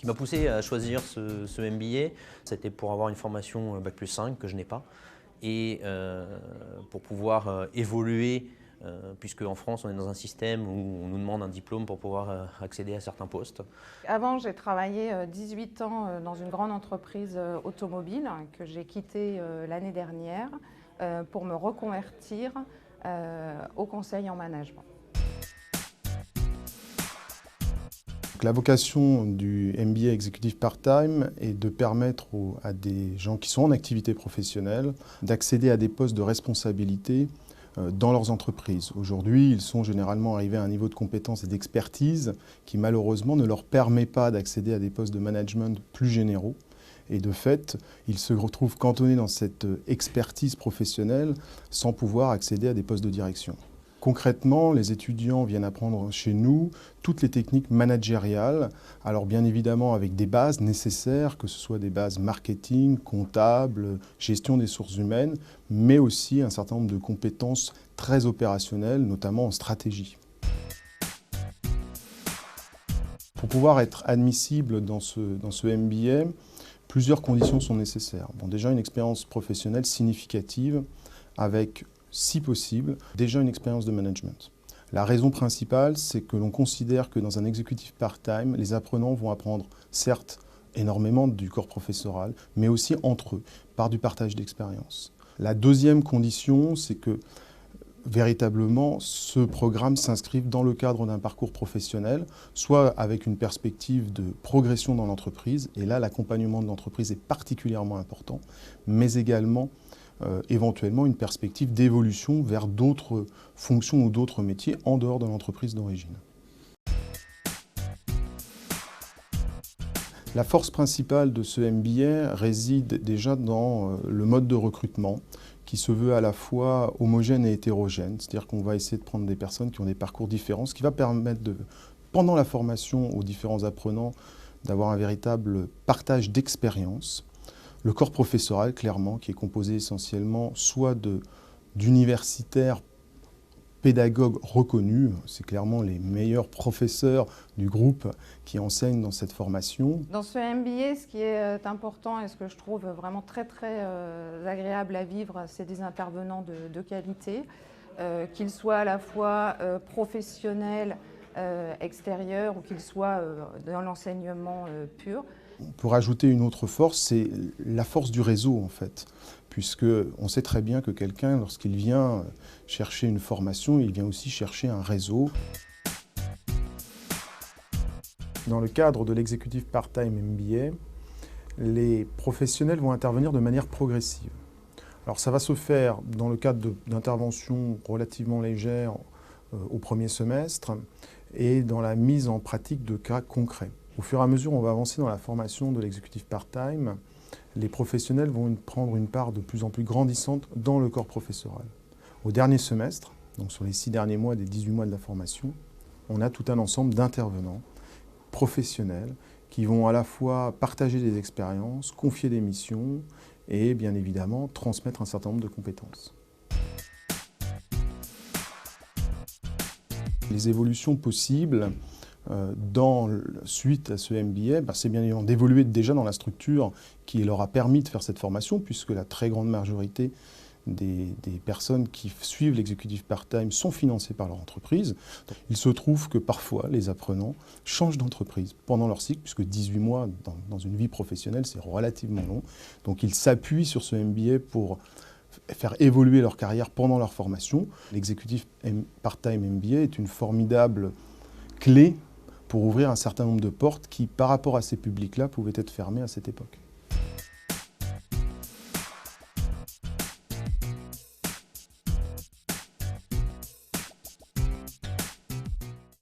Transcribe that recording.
qui m'a poussé à choisir ce MBA, c'était pour avoir une formation Bac+5 que je n'ai pas et pour pouvoir évoluer puisque en France on est dans un système où on nous demande un diplôme pour pouvoir accéder à certains postes. Avant, j'ai travaillé 18 ans dans une grande entreprise automobile que j'ai quittée l'année dernière pour me reconvertir au conseil en management. La vocation du MBA Executive Part-Time est de permettre à des gens qui sont en activité professionnelle d'accéder à des postes de responsabilité dans leurs entreprises. Aujourd'hui, ils sont généralement arrivés à un niveau de compétence et d'expertise qui malheureusement ne leur permet pas d'accéder à des postes de management plus généraux. Et de fait, ils se retrouvent cantonnés dans cette expertise professionnelle sans pouvoir accéder à des postes de direction. Concrètement, les étudiants viennent apprendre chez nous toutes les techniques managériales, alors bien évidemment avec des bases nécessaires, que ce soit des bases marketing, comptable, gestion des ressources humaines, mais aussi un certain nombre de compétences très opérationnelles, notamment en stratégie. Pour pouvoir être admissible dans ce MBA, plusieurs conditions sont nécessaires. Bon, déjà une expérience professionnelle significative avec, si possible, déjà une expérience de management. La raison principale, c'est que l'on considère que dans un executive part-time, les apprenants vont apprendre, certes, énormément du corps professoral, mais aussi entre eux, par du partage d'expérience. La deuxième condition, c'est que véritablement, ce programme s'inscrive dans le cadre d'un parcours professionnel, soit avec une perspective de progression dans l'entreprise, et là, l'accompagnement de l'entreprise est particulièrement important, mais également éventuellement une perspective d'évolution vers d'autres fonctions ou d'autres métiers en dehors de l'entreprise d'origine. La force principale de ce MBA réside déjà dans le mode de recrutement qui se veut à la fois homogène et hétérogène, c'est-à-dire qu'on va essayer de prendre des personnes qui ont des parcours différents, ce qui va permettre, pendant la formation aux différents apprenants, d'avoir un véritable partage d'expérience. Le corps professoral, clairement, qui est composé essentiellement soit d'universitaires pédagogues reconnus, c'est clairement les meilleurs professeurs du groupe qui enseignent dans cette formation. Dans ce MBA, ce qui est important et ce que je trouve vraiment très agréable à vivre, c'est des intervenants de qualité, qu'ils soient à la fois professionnels, extérieurs ou qu'ils soient dans l'enseignement pur. Pour ajouter une autre force, c'est la force du réseau en fait, puisqu'on sait très bien que quelqu'un, lorsqu'il vient chercher une formation, il vient aussi chercher un réseau. Dans le cadre de l'Executive Part-Time MBA, les professionnels vont intervenir de manière progressive. Alors ça va se faire dans le cadre d'interventions relativement légères au premier semestre et dans la mise en pratique de cas concrets. Au fur et à mesure, on va avancer dans la formation de l'executive part-time. Les professionnels vont prendre une part de plus en plus grandissante dans le corps professoral. Au dernier semestre, donc sur les 6 derniers mois des 18 mois de la formation, on a tout un ensemble d'intervenants professionnels qui vont à la fois partager des expériences, confier des missions et bien évidemment transmettre un certain nombre de compétences. Les évolutions possibles suite à ce MBA, c'est bien évidemment d'évoluer déjà dans la structure qui leur a permis de faire cette formation, puisque la très grande majorité des personnes qui suivent l'executive part-time sont financées par leur entreprise. Il se trouve que parfois, les apprenants changent d'entreprise pendant leur cycle, puisque 18 mois dans une vie professionnelle, c'est relativement long. Donc ils s'appuient sur ce MBA pour faire évoluer leur carrière pendant leur formation. L'executive part-time MBA est une formidable clé pour ouvrir un certain nombre de portes qui, par rapport à ces publics-là, pouvaient être fermées à cette époque.